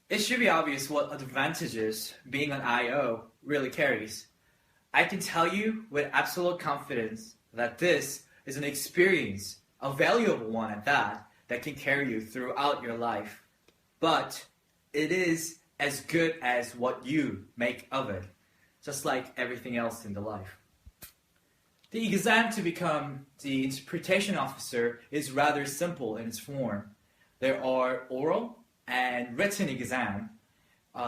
It should be obvious what advantages being an IO really carries. I can tell you with absolute confidence that this is an experience, a valuable one at that, that can carry you throughout your life. But it is as good as what you make of it, just like everything else in the life. The exam to become the interpretation officer is rather simple in its form. There are oral and written exam,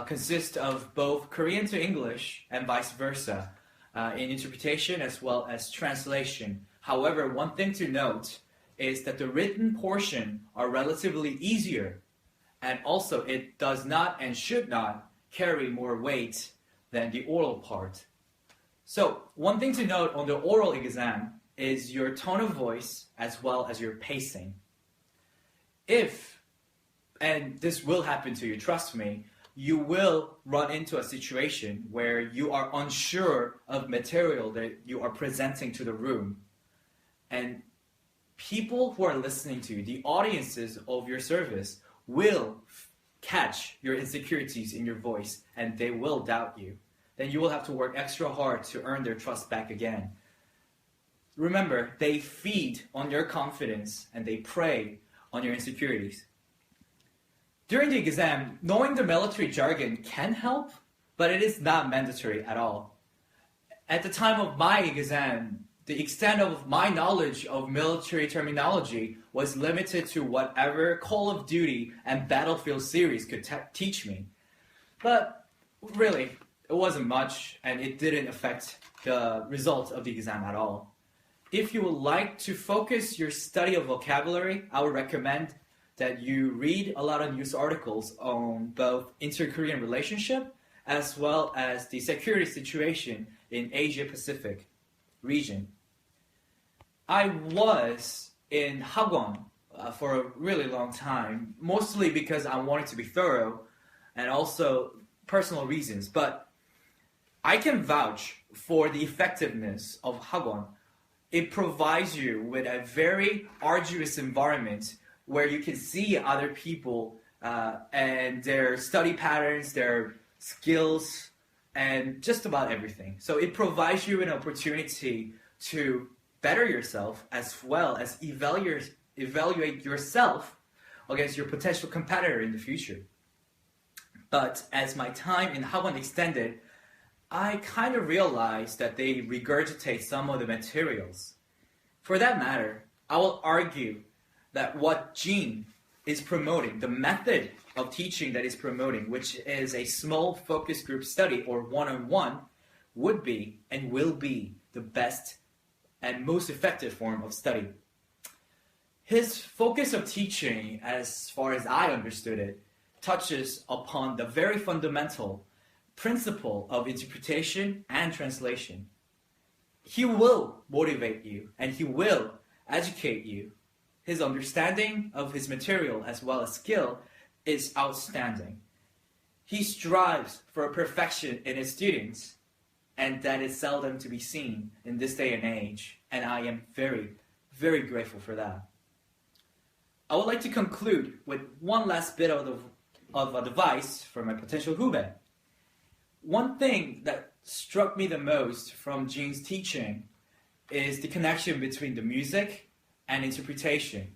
consist of both Korean to English and vice versa, in interpretation as well as translation. However, one thing to note is that the written portion are relatively easier, and also it does not and should not carry more weight than the oral part. So one thing to note on the oral exam is your tone of voice as well as your pacing. If, and this will happen to you, trust me, you will run into a situation where you are unsure of material that you are presenting to the room. And people who are listening to you, the audiences of your service, will catch your insecurities in your voice and they will doubt you. Then you will have to work extra hard to earn their trust back again. Remember, they feed on your confidence and they prey on your insecurities. During the exam, knowing the military jargon can help, but it is not mandatory at all. At the time of my exam, the extent of my knowledge of military terminology was limited to whatever Call of Duty and Battlefield series could teach me. But really, it wasn't much, and it didn't affect the result of the exam at all. If you would like to focus your study of vocabulary, I would recommend that you read a lot of news articles on both inter-Korean relationship as well as the security situation in Asia-Pacific region. I was in Hagwon for a really long time, mostly because I wanted to be thorough and also personal reasons, but I can vouch for the effectiveness of Hagwon. It provides you with a very arduous environment where you can see other people and their study patterns, their skills, and just about everything. So it provides you an opportunity to better yourself as well as evaluate yourself against your potential competitor in the future. But as my time in Hagwon extended, I kind of realized that they regurgitate some of the materials. For that matter, I will argue that what Gene is promoting, the method of teaching that is promoting, which is a small focus group study or one-on-one, would be and will be the best and most effective form of study. His focus of teaching, as far as I understood it, touches upon the very fundamental principle of interpretation and translation. He will motivate you and he will educate you. His understanding of his material as well as skill is outstanding. He strives for perfection in his students, and that is seldom to be seen in this day and age, and I am very, very grateful for that. I would like to conclude with one last bit of advice for my potential hube. One thing that struck me the most from Gene's teaching is the connection between the music and interpretation.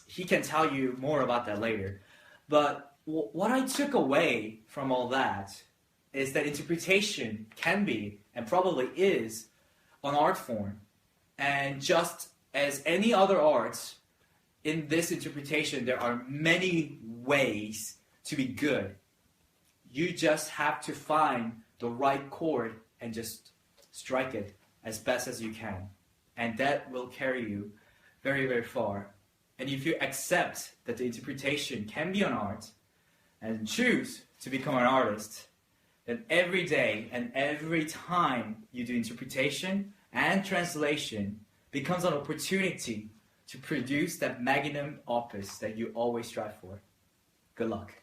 He can tell you more about that later. But what I took away from all that is that interpretation can be, and probably is, an art form. And just as any other art, in this interpretation there are many ways to be good. You just have to find the right chord and just strike it as best as you can. And that will carry you very, very far. And if you accept that the interpretation can be an art and choose to become an artist, then every day and every time you do interpretation and translation becomes an opportunity to produce that magnum opus that you always strive for. Good luck.